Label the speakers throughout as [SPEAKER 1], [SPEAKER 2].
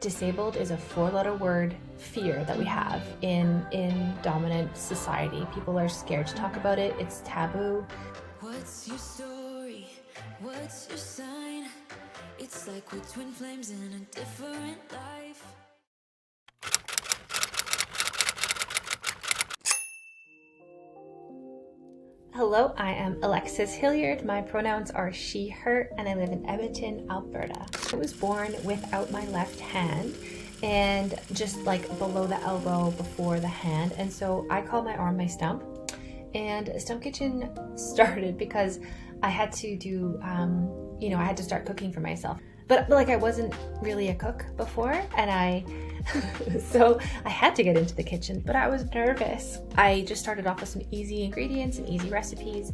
[SPEAKER 1] disabled is a 4-letter word fear that we have in dominant society. People are scared to talk about it. It's taboo.
[SPEAKER 2] What's your story? What's your sign? It's like we're twin flames in a different life.
[SPEAKER 1] Hello, I am Alexis Hilliard. My pronouns are she, her, and I live in Edmonton, Alberta. I was born without my left hand and just like below the elbow before the hand. And so I call my arm my stump. And Stump Kitchen started because I had to do, I had to start cooking for myself. But like I wasn't really a cook before, and so I had to get into the kitchen, but I was nervous. I just started off with some easy ingredients and easy recipes,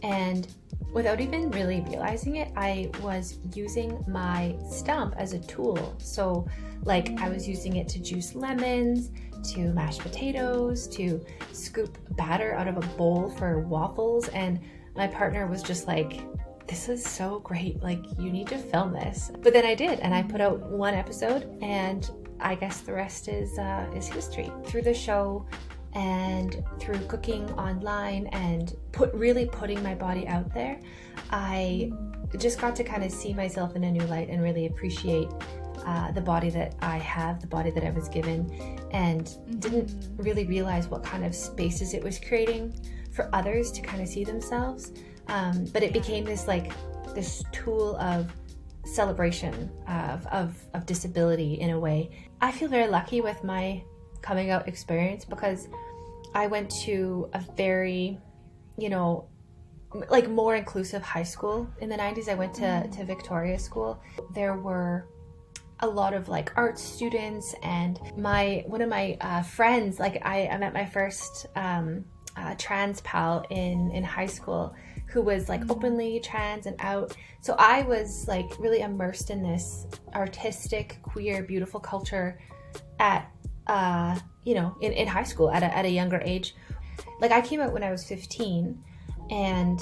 [SPEAKER 1] and without even really realizing it, I was using my stump as a tool. So like I was using it to juice lemons, to mash potatoes, to scoop batter out of a bowl for waffles, and my partner was just like, this is so great, like you need to film this. But then I did, and I put out one episode, and I guess the rest is history. Through the show and through cooking online and really putting my body out there, I just got to kind of see myself in a new light and really appreciate the body that I have, the body that I was given, and didn't really realize what kind of spaces it was creating for others to kind of see themselves. But it became this tool of celebration of disability in a way. I feel very lucky with my coming out experience because I went to a very, more inclusive high school in the 90s. I went to Victoria School. There were a lot of like art students, and one of my friends, like I met my first trans pal in high school, who was like openly trans and out. So I was like really immersed in this artistic, queer, beautiful culture at, in high school at a younger age. Like I came out when I was 15, and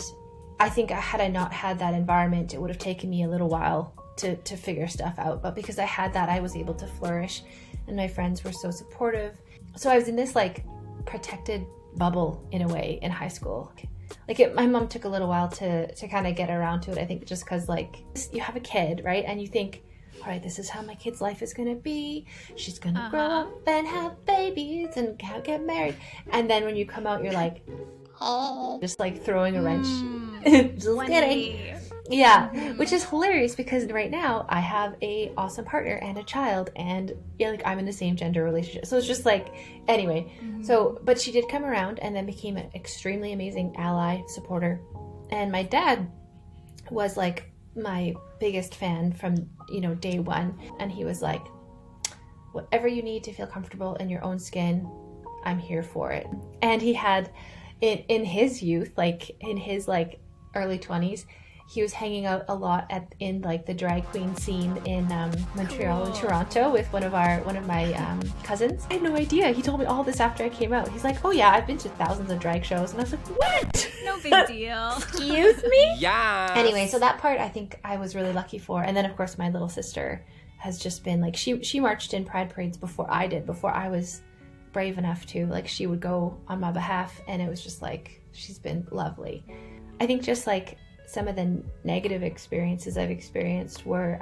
[SPEAKER 1] I think had I not had that environment, it would have taken me a little while to figure stuff out. But because I had that, I was able to flourish, and my friends were so supportive. So I was in this like protected bubble in a way in high school. My mom took a little while to kind of get around to it, I think, just because like you have a kid, right? And you think, all right, this is how my kid's life is going to be. She's going to grow up and have babies and get married. And then when you come out, you're like, oh, just like throwing a wrench. Just kidding. Yeah, which is hilarious because right now I have a awesome partner and a child, and I'm in the same gender relationship. So it's just like, anyway. So, but she did come around and then became an extremely amazing ally, supporter. And my dad was like my biggest fan from, day one. And he was like, whatever you need to feel comfortable in your own skin, I'm here for it. And he had, in his youth, like in his like early 20s, he was hanging out a lot in like the drag queen scene in Montreal and Toronto with one of my cousins. I had no idea. He told me all this after I came out. He's like, oh yeah, I've been to thousands of drag shows. And I was like, what?
[SPEAKER 3] No big deal.
[SPEAKER 1] Excuse me?
[SPEAKER 4] Yeah.
[SPEAKER 1] Anyway, so that part I think I was really lucky for. And then of course my little sister has just been like, she marched in pride parades before I was brave enough to. Like she would go on my behalf, and it was just like, she's been lovely. I think just like some of the negative experiences I've experienced were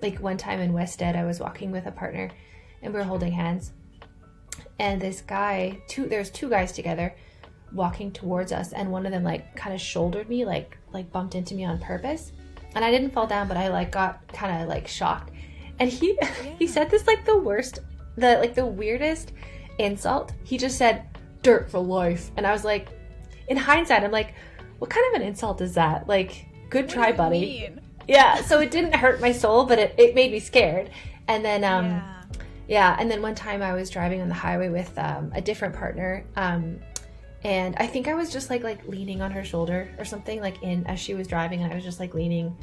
[SPEAKER 1] like one time in West Ed, I was walking with a partner and we were holding hands, and this guy, there's two guys together walking towards us, and one of them like kind of shouldered me, like bumped into me on purpose, and I didn't fall down, but I like got kind of like shocked, and he said this like the weirdest insult. He just said, "Dirt for life," and I was like, in hindsight, I'm like, what kind of an insult is that? Like, good try, buddy.
[SPEAKER 3] Mean?
[SPEAKER 1] Yeah, so it didn't hurt my soul, but it made me scared. And then, and then one time I was driving on the highway with a different partner, and I think I was just like leaning on her shoulder or something, like as she was driving, and I was just like leaning,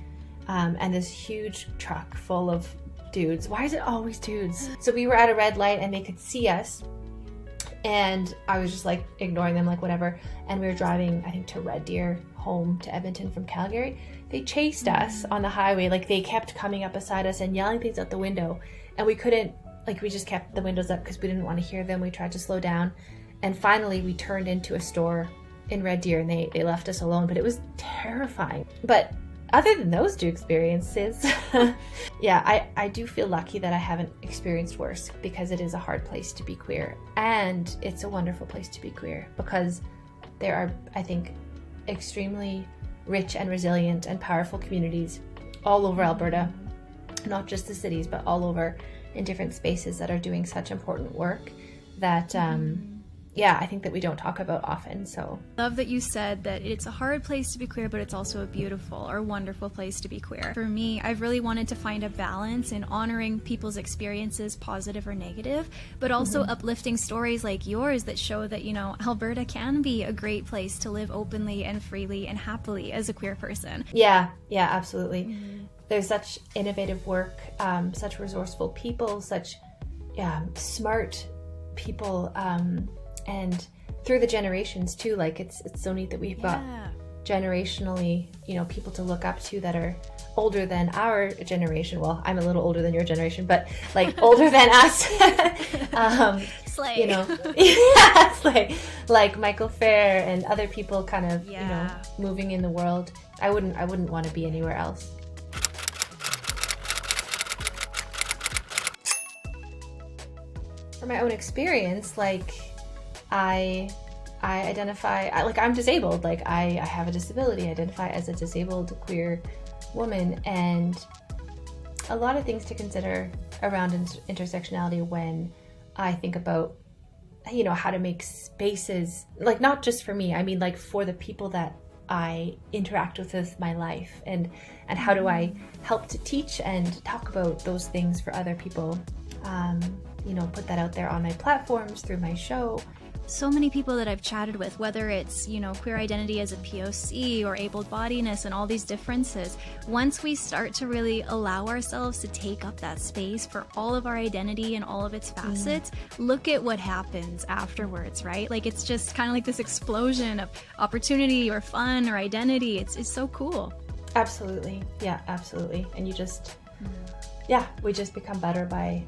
[SPEAKER 1] and this huge truck full of dudes. Why is it always dudes? So we were at a red light and they could see us, and I was just like ignoring them, like whatever. And we were driving, I think, to Red Deer, home to Edmonton from Calgary. They chased us on the highway. Like they kept coming up beside us and yelling things out the window. and we couldn't, like, we just kept the windows up because we didn't want to hear them. We tried to slow down, and finally we turned into a store in Red Deer, and they left us alone, but it was terrifying. But other than those two experiences, yeah, I do feel lucky that I haven't experienced worse, because it is a hard place to be queer, and it's a wonderful place to be queer because there are, I think, extremely rich and resilient and powerful communities all over Alberta, not just the cities, but all over in different spaces that are doing such important work that yeah, I think that we don't talk about often. So
[SPEAKER 3] love that you said that it's a hard place to be queer, but it's also a beautiful or wonderful place to be queer. For me, I've really wanted to find a balance in honoring people's experiences, positive or negative, but also uplifting stories like yours that show that, you know, Alberta can be a great place to live openly and freely and happily as a queer person.
[SPEAKER 1] Yeah, absolutely. There's such innovative work, such resourceful people, such smart people, and through the generations too. Like it's so neat that we've got generationally, you know, people to look up to that are older than our generation. Well, I'm a little older than your generation, but like older than us.
[SPEAKER 3] Slay.
[SPEAKER 1] You know, yeah, slay. Like Michael Fair and other people kind of, you know, moving in the world. I wouldn't want to be anywhere else. For my own experience, like I identify, I'm disabled, like I have a disability, I identify as a disabled queer woman, and a lot of things to consider around intersectionality when I think about, you know, how to make spaces, like not just for me, I mean like for the people that I interact with my life, and how do I help to teach and talk about those things for other people, you know, put that out there on my platforms, through my show.
[SPEAKER 3] So many people that I've chatted with, whether it's, you know, queer identity as a POC or able-bodiedness and all these differences, once we start to really allow ourselves to take up that space for all of our identity and all of its facets, look at what happens afterwards, right? Like it's just kind of like this explosion of opportunity or fun or identity. It's so cool.
[SPEAKER 1] Absolutely. Yeah, absolutely. And you just, we just become better by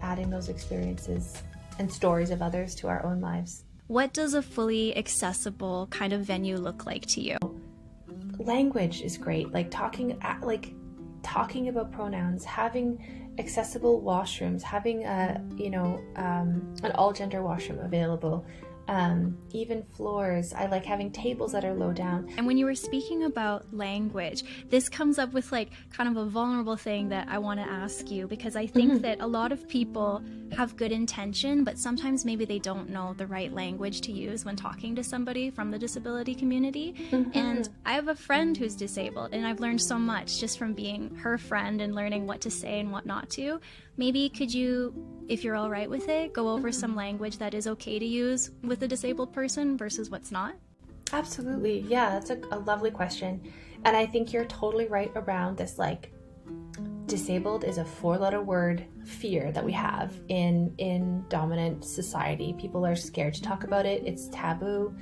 [SPEAKER 1] adding those experiences and stories of others to our own lives.
[SPEAKER 3] What does a fully accessible kind of venue look like to you?
[SPEAKER 1] Language is great, like talking about pronouns, having accessible washrooms, having an all gender washroom available, even floors. I like having tables that are low down.
[SPEAKER 3] And when you were speaking about language, this comes up with like kind of a vulnerable thing that I want to ask you, because I think that a lot of people have good intention, but sometimes maybe they don't know the right language to use when talking to somebody from the disability community. And I have a friend who's disabled, and I've learned so much just from being her friend and learning what to say and what not to. Maybe could you, if you're all right with it, go over some language that is okay to use with a disabled person versus what's not?
[SPEAKER 1] Absolutely. Yeah, that's a lovely question. And I think you're totally right around this, like, disabled is a 4-letter word fear that we have in dominant society. People are scared to talk about it. It's taboo,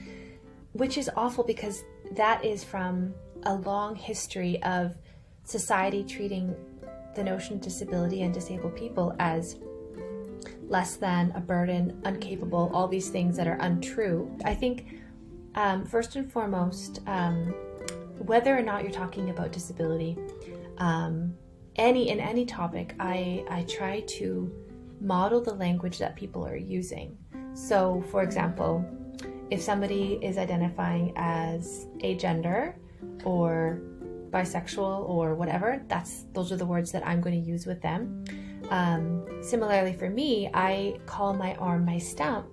[SPEAKER 1] which is awful because that is from a long history of society treating the notion of disability and disabled people as less than, a burden, incapable, all these things that are untrue. I think first and foremost, whether or not you're talking about disability, in any topic, I try to model the language that people are using. So, for example, if somebody is identifying as agender or bisexual or whatever, those are the words that I'm going to use with them. Similarly for me, I call my arm my stump,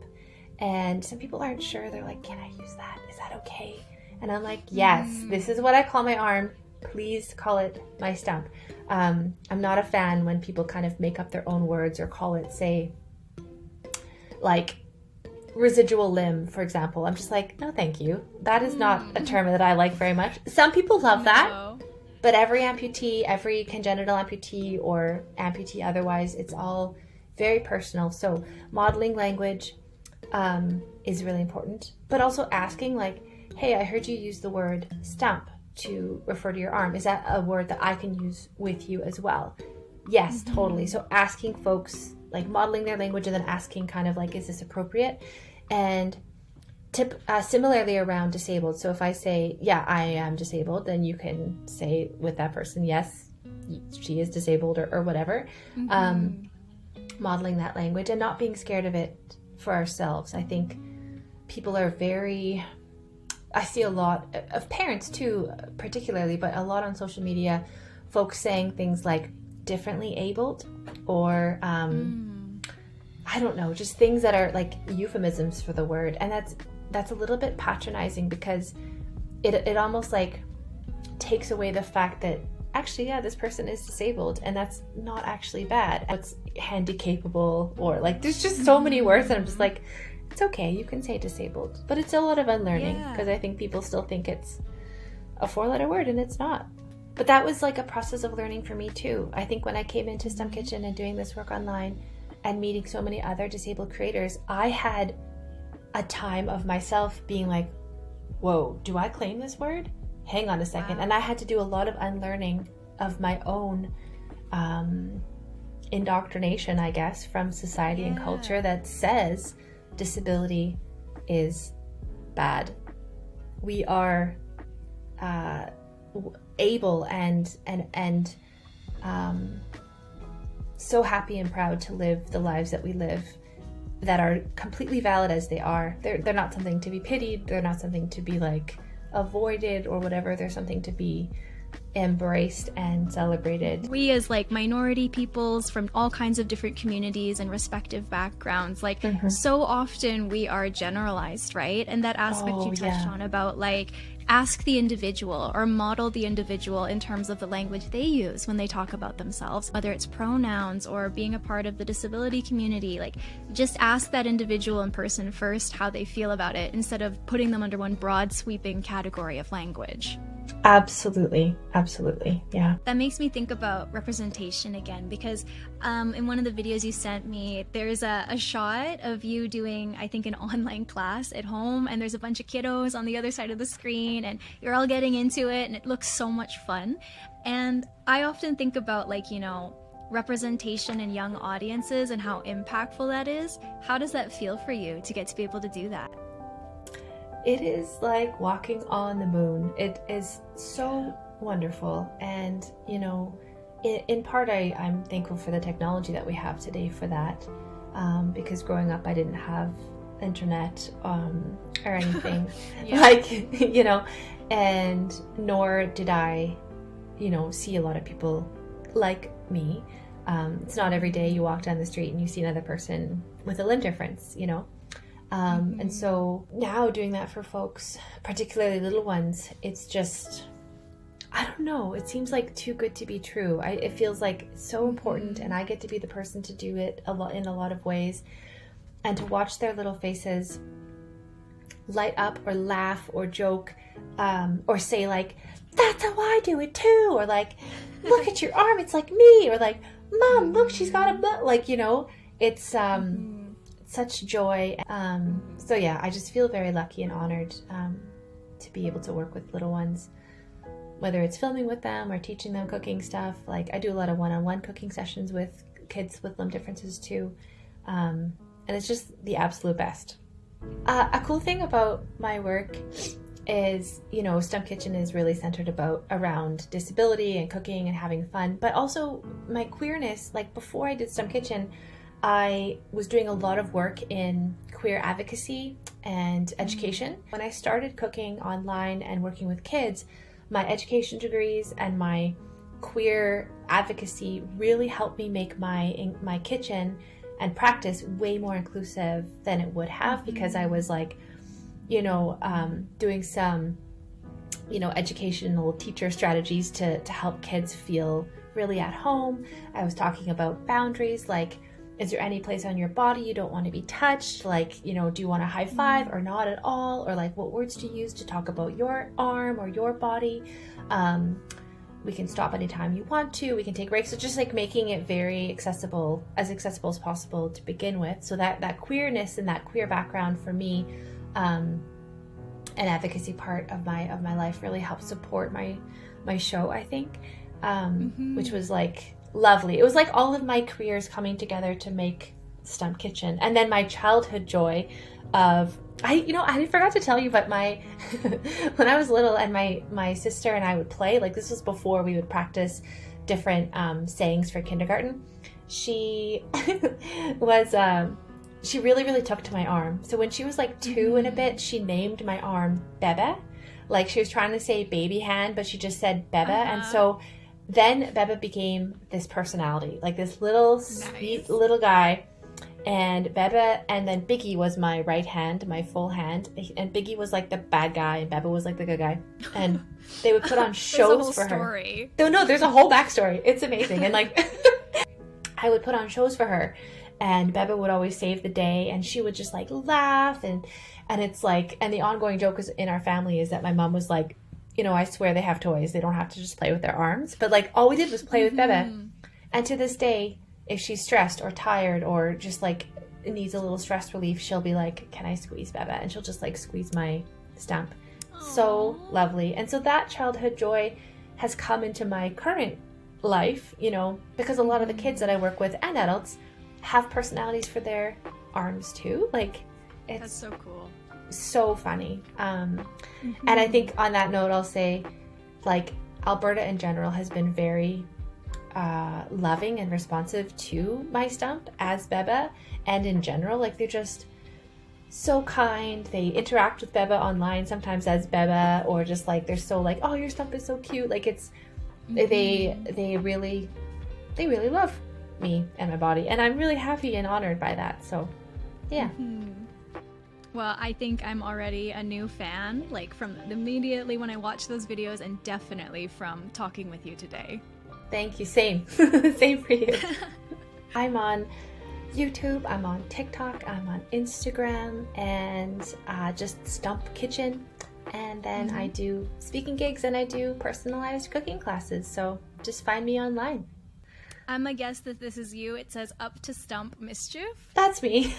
[SPEAKER 1] and some people aren't sure. They're like, can I use that? Is that okay? And I'm like, yes, this is what I call my arm. Please call it my stump. I'm not a fan when people kind of make up their own words or call it, say, like residual limb, for example. I'm just like, no, thank you. That is not a term that I like very much. Some people love that, but every amputee, every congenital amputee or amputee otherwise, it's all very personal. So modeling language is really important, but also asking like, hey, I heard you use the word stump to refer to your arm. Is that a word that I can use with you as well? Yes, totally. So asking folks, like modeling their language and then asking kind of like, is this appropriate? And similarly around disabled. So if I say, yeah, I am disabled, then you can say with that person, yes, she is disabled or whatever. Modeling that language and not being scared of it for ourselves. I think people are I see a lot of parents too, particularly, but a lot on social media, folks saying things like differently abled or I don't know, just things that are like euphemisms for the word. And that's a little bit patronizing because it almost like takes away the fact that actually, yeah, this person is disabled and that's not actually bad. It's handicapable or like there's just so many words that I'm just like, it's okay, you can say disabled. But it's a lot of unlearning because I think people still think it's a 4-letter word and it's not. But that was like a process of learning for me too. I think when I came into Stump Kitchen and doing this work online and meeting so many other disabled creators, I had a time of myself being like, whoa, do I claim this word? Hang on a second. Wow. And I had to do a lot of unlearning of my own indoctrination, I guess, from society and culture that says disability is bad. We are able and so happy and proud to live the lives that we live that are completely valid as they are. They're not something to be pitied. They're not something to be like avoided or whatever. They're something to be embraced and celebrated.
[SPEAKER 3] We as like minority peoples from all kinds of different communities and respective backgrounds, like so often we are generalized, right? And that aspect you touched on about like ask the individual or model the individual in terms of the language they use when they talk about themselves, whether it's pronouns or being a part of the disability community. Like just ask that individual in person first how they feel about it instead of putting them under one broad sweeping category of language.
[SPEAKER 1] Absolutely. Yeah.
[SPEAKER 3] That makes me think about representation again, because in one of the videos you sent me, there's a shot of you doing, I think, an online class at home, and there's a bunch of kiddos on the other side of the screen, and you're all getting into it, and it looks so much fun. And I often think about, like, you know, representation in young audiences and how impactful that is. How does that feel for you to get to be able to do that?
[SPEAKER 1] It is like walking on the moon. It is so wonderful. And, you know, in part, I'm thankful for the technology that we have today for that. Because growing up, I didn't have internet or anything like, you know, and nor did I, you know, see a lot of people like me. It's not every day you walk down the street and you see another person with a limb difference, you know. And so now doing that for folks, particularly little ones, it's just, I don't know, it seems like too good to be true. It feels like so important, and I get to be the person to do it in a lot of ways, and to watch their little faces light up or laugh or joke, or say like, that's how I do it too, or like, look at your arm, it's like me, or like, Mom, look, she's got a butt, like, you know, it's such joy. So yeah, I just feel very lucky and honored to be able to work with little ones, whether it's filming with them or teaching them cooking stuff. Like I do a lot of one-on-one cooking sessions with kids with limb differences too, and it's just the absolute best. A cool thing about my work is, you know, Stump Kitchen is really centered around disability and cooking and having fun, but also my queerness. Like before I did Stump Kitchen, I was doing a lot of work in queer advocacy and education. When I started cooking online and working with kids, my education degrees and my queer advocacy really helped me make my kitchen and practice way more inclusive than it would have, because I was like, you know, doing some, you know, educational teacher strategies to help kids feel really at home. I was talking about boundaries, like, is there any place on your body you don't want to be touched? Like, you know, do you want a high five or not at all? Or like, what words to use to talk about your arm or your body? We can stop anytime you want to. We can take breaks. So just like making it very accessible as possible to begin with. So that queerness and that queer background for me, an advocacy part of my life really helped support my show, I think. Which was like lovely. It was like all of my careers coming together to make Stump Kitchen. And then my childhood joy of, I forgot to tell you, but my when I was little and my sister and I would play, like this was before we would practice different sayings for kindergarten. She was she really, really took to my arm. So when she was like 2 and a bit, she named my arm Bebe. Like she was trying to say baby hand, but she just said Bebe. And so then Bebe became this personality, like this little sweet little guy. And Bebe, and then Biggie was my right hand, my full hand. And Biggie was like the bad guy, and Bebe was like the good guy. And they would put on shows for her. No, there's a whole backstory. It's amazing. And like, I would put on shows for her. And Bebe would always save the day, and she would just like laugh. And it's like, and the ongoing joke is in our family is that my mom was like, I swear they have toys. They don't have to just play with their arms. But like, all we did was play with Bebe. And to this day, if she's stressed or tired or just like needs a little stress relief, she'll be like, can I squeeze Bebe? And she'll just like squeeze my Stump. Aww. So lovely. And so that childhood joy has come into my current life, because a lot of the kids that I work with and adults have personalities for their arms too. Like, it's
[SPEAKER 3] that's so cool.
[SPEAKER 1] So funny. And I think on that note, I'll say like Alberta in general has been very loving and responsive to my Stump as Bebe, and in general, like they're just so kind. They interact with Bebe online sometimes as Bebe, or just like they're so like, oh, your Stump is so cute. Like it's they really love me and my body, and I'm really happy and honored by that. So yeah.
[SPEAKER 3] Well, I think I'm already a new fan, like from immediately when I watch those videos, and definitely from talking with you today.
[SPEAKER 1] Thank you. Same. Same for you. I'm on YouTube, I'm on TikTok, I'm on Instagram, and just Stump Kitchen. And then I do speaking gigs and I do personalized cooking classes. So just find me online.
[SPEAKER 3] I'm a guess that this is you. It says Up to Stump Mischief.
[SPEAKER 1] That's me.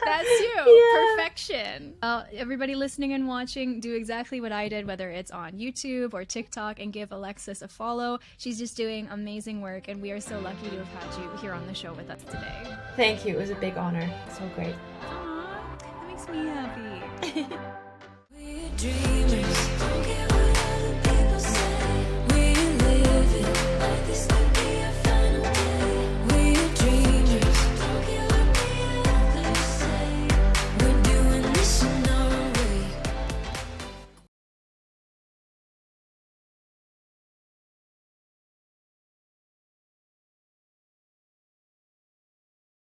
[SPEAKER 3] That's you. Yeah. Perfection. Everybody listening and watching, do exactly what I did, whether it's on YouTube or TikTok, and give Alexis a follow. She's just doing amazing work, and we are so lucky to have had you here on the show with us today.
[SPEAKER 1] Thank you. It was a big honor. So great.
[SPEAKER 3] Aww, that makes me happy.
[SPEAKER 2] We're dreamers.